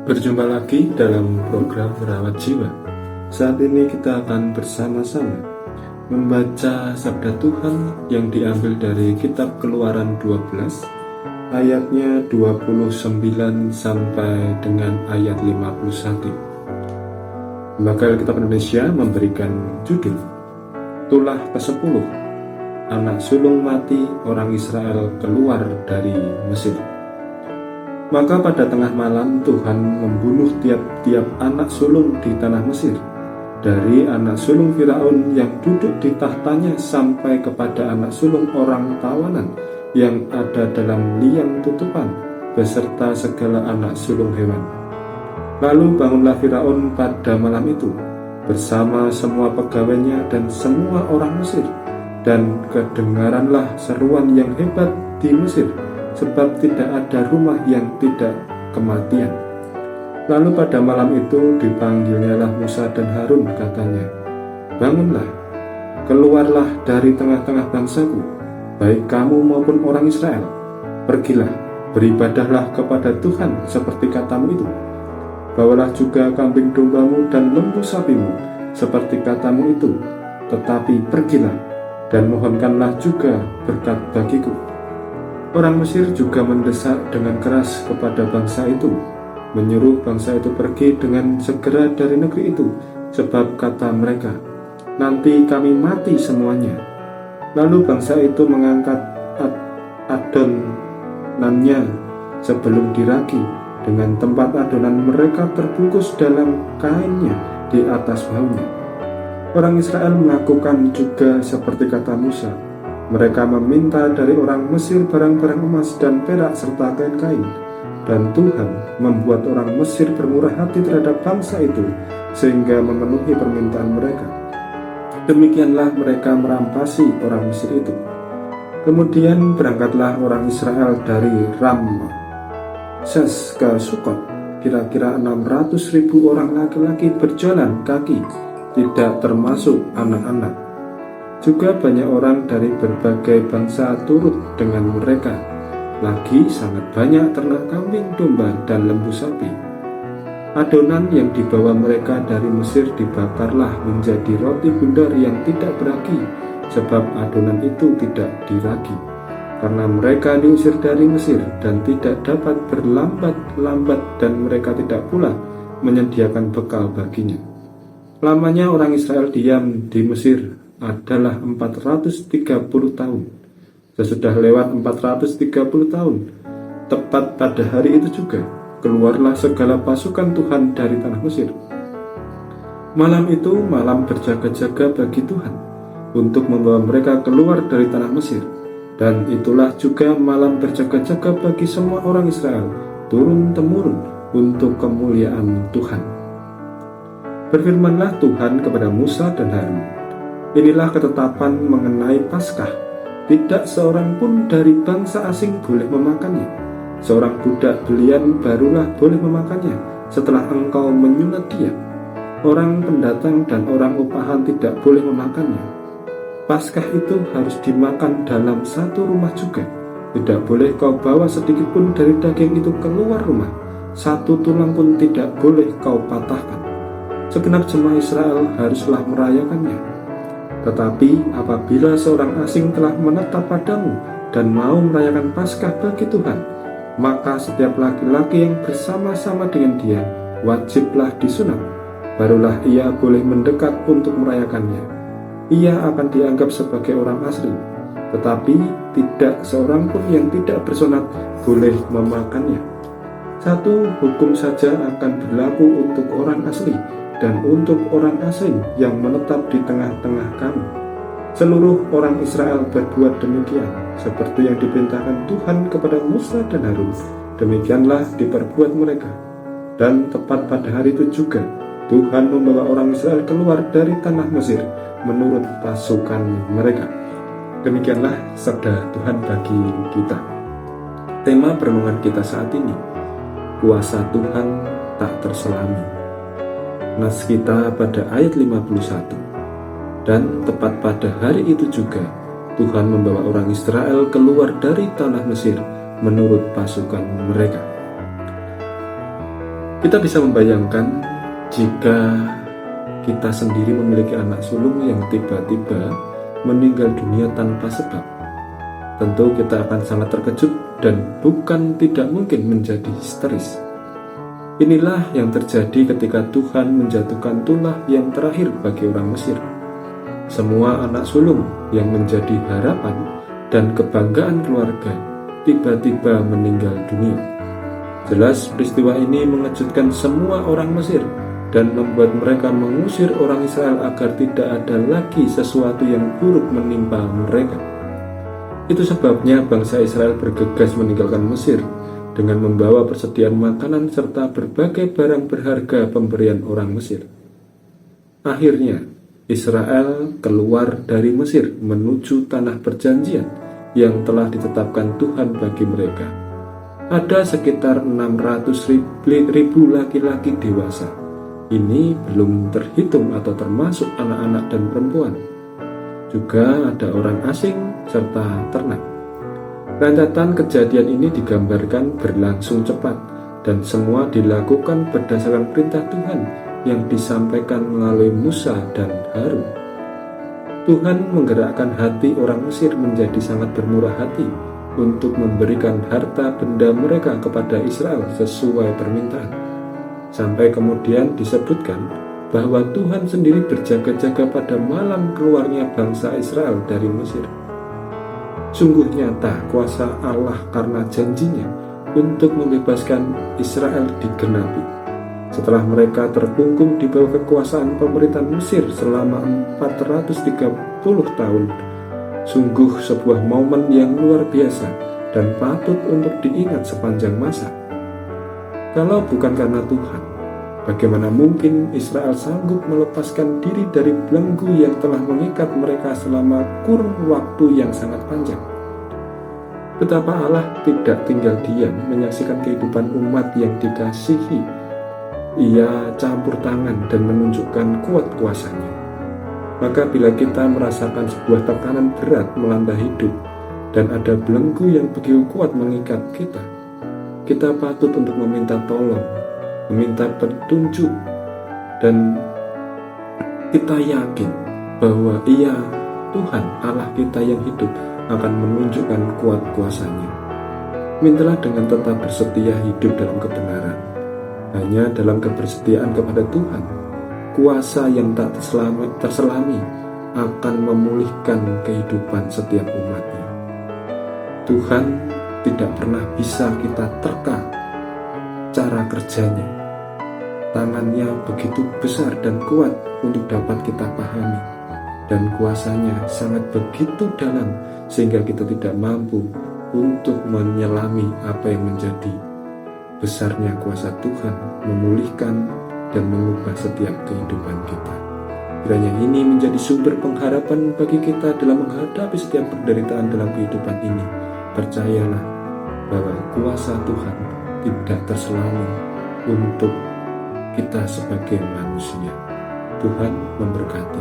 Berjumpa lagi dalam program Merawat Jiwa. Saat ini kita akan bersama-sama membaca sabda Tuhan yang diambil dari kitab Keluaran 12 ayatnya 29 sampai dengan ayat 51. Lembaga Alkitab Indonesia memberikan judul Tulah ke-10, Anak sulung mati orang Israel keluar dari Mesir. Maka pada tengah malam Tuhan membunuh tiap-tiap anak sulung di tanah Mesir, dari anak sulung Firaun yang duduk di tahtanya sampai kepada anak sulung orang tawanan yang ada dalam liang tutupan, beserta segala anak sulung hewan. Lalu bangunlah Firaun pada malam itu, bersama semua pegawainya dan semua orang Mesir, dan kedengaranlah seruan yang hebat di Mesir, sebab tidak ada rumah yang tidak kematian. Lalu pada malam itu dipanggilnyalah Musa dan Harun, katanya, "Bangunlah, keluarlah dari tengah-tengah bangsaku, baik kamu maupun orang Israel. Pergilah, beribadahlah kepada Tuhan seperti katamu itu. Bawalah juga kambing dombamu dan lembu sapimu seperti katamu itu. Tetapi pergilah dan mohonkanlah juga berkat bagiku." Orang Mesir juga mendesak dengan keras kepada bangsa itu, menyuruh bangsa itu pergi dengan segera dari negeri itu, sebab kata mereka, "Nanti kami mati semuanya." Lalu bangsa itu mengangkat adonannya sebelum diragi, dengan tempat adonan mereka terbungkus dalam kainnya di atas bahunya. Orang Israel melakukan juga seperti kata Musa. Mereka meminta dari orang Mesir barang-barang emas dan perak serta kain-kain, dan Tuhan membuat orang Mesir bermurah hati terhadap bangsa itu sehingga memenuhi permintaan mereka. Demikianlah mereka merampasi orang Mesir itu. Kemudian berangkatlah orang Israel dari Ramses ke Sukot. Kira-kira 600.000 orang laki-laki berjalan kaki, tidak termasuk anak-anak. Juga banyak orang dari berbagai bangsa turut dengan mereka. Lagi sangat banyak ternak kambing, domba, dan lembu sapi. Adonan yang dibawa mereka dari Mesir dibakarlah menjadi roti bundar yang tidak beragi, sebab adonan itu tidak diragi, karena mereka diusir dari Mesir dan tidak dapat berlambat-lambat, dan mereka tidak pula menyediakan bekal baginya. Lamanya orang Israel diam di Mesir adalah 430 tahun. Sesudah lewat 430 tahun, tepat pada hari itu juga, keluarlah segala pasukan Tuhan dari tanah Mesir. Malam itu malam berjaga-jaga bagi Tuhan, untuk membawa mereka keluar dari tanah Mesir. Dan itulah juga malam berjaga-jaga bagi semua orang Israel, turun-temurun, untuk kemuliaan Tuhan. Berfirmanlah Tuhan kepada Musa dan Harun, "Inilah ketetapan mengenai Paskah. Tidak seorang pun dari bangsa asing boleh memakannya. Seorang budak belian barulah boleh memakannya setelah engkau menyunat dia. Orang pendatang dan orang upahan tidak boleh memakannya. Paskah itu harus dimakan dalam satu rumah juga. Tidak boleh kau bawa sedikit pun dari daging itu keluar rumah. Satu tulang pun tidak boleh kau patahkan. Segenap jemaah Israel haruslah merayakannya. Tetapi apabila seorang asing telah menetap padamu dan mau merayakan Paskah bagi Tuhan, maka setiap laki-laki yang bersama-sama dengan dia wajiblah disunat. Barulah ia boleh mendekat untuk merayakannya. Ia akan dianggap sebagai orang asli, tetapi tidak seorang pun yang tidak bersunat boleh memakannya. Satu hukum saja akan berlaku untuk orang asli dan untuk orang asing yang menetap di tengah-tengah kamu. Seluruh orang Israel berbuat demikian, seperti yang diperintahkan Tuhan kepada Musa dan Harun. Demikianlah diperbuat mereka. Dan tepat pada hari itu juga, Tuhan membawa orang Israel keluar dari tanah Mesir menurut pasukan mereka. Demikianlah sabda Tuhan bagi kita. Tema perenungan kita saat ini, kuasa Tuhan tak terselami. Nas kita pada ayat 51. Dan tepat pada hari itu juga, Tuhan membawa orang Israel keluar dari tanah Mesir menurut pasukan mereka. Kita bisa membayangkan jika kita sendiri memiliki anak sulung yang tiba-tiba meninggal dunia tanpa sebab. Tentu kita akan sangat terkejut dan bukan tidak mungkin menjadi histeris. Inilah yang terjadi ketika Tuhan menjatuhkan tulah yang terakhir bagi orang Mesir. Semua anak sulung yang menjadi harapan dan kebanggaan keluarga tiba-tiba meninggal dunia. Jelas peristiwa ini mengejutkan semua orang Mesir dan membuat mereka mengusir orang Israel agar tidak ada lagi sesuatu yang buruk menimpa mereka. Itu sebabnya bangsa Israel bergegas meninggalkan Mesir dengan membawa persediaan makanan serta berbagai barang berharga pemberian orang Mesir. Akhirnya, Israel keluar dari Mesir menuju tanah perjanjian yang telah ditetapkan Tuhan bagi mereka. Ada sekitar 600.000 laki-laki dewasa. Ini belum terhitung atau termasuk anak-anak dan perempuan. Juga ada orang asing serta ternak. Rentetan kejadian ini digambarkan berlangsung cepat dan semua dilakukan berdasarkan perintah Tuhan yang disampaikan melalui Musa dan Harun. Tuhan menggerakkan hati orang Mesir menjadi sangat bermurah hati untuk memberikan harta benda mereka kepada Israel sesuai permintaan. Sampai kemudian disebutkan bahwa Tuhan sendiri berjaga-jaga pada malam keluarnya bangsa Israel dari Mesir. Sungguh nyata kuasa Allah karena janjinya untuk membebaskan Israel digenapi. Setelah mereka terkungkung di bawah kekuasaan pemerintahan Mesir selama 430 tahun, sungguh sebuah momen yang luar biasa dan patut untuk diingat sepanjang masa. Kalau bukan karena Tuhan, bagaimana mungkin Israel sanggup melepaskan diri dari belenggu yang telah mengikat mereka selama kurun waktu yang sangat panjang? Betapa Allah tidak tinggal diam menyaksikan kehidupan umat yang dikasihi. Ia campur tangan dan menunjukkan kuat kuasanya. Maka bila kita merasakan sebuah tekanan berat melanda hidup dan ada belenggu yang begitu kuat mengikat kita patut untuk meminta tolong, meminta petunjuk, dan kita yakin bahwa Ia, Tuhan Allah kita yang hidup, akan menunjukkan kuat kuasanya. Mintalah dengan tetap bersetia hidup dalam kebenaran. Hanya dalam kebersetiaan kepada Tuhan, kuasa yang tak terselami akan memulihkan kehidupan setiap umatnya. Tuhan tidak pernah bisa kita terka cara kerjanya. Tangannya begitu besar dan kuat untuk dapat kita pahami, dan kuasanya sangat begitu dalam sehingga kita tidak mampu untuk menyelami apa yang menjadi besarnya kuasa Tuhan memulihkan dan mengubah setiap kehidupan kita. Kiranya ini menjadi sumber pengharapan bagi kita dalam menghadapi setiap penderitaan dalam kehidupan ini. Percayalah bahwa kuasa Tuhan tidak terselami untuk kita sebagai manusia. Tuhan memberkati.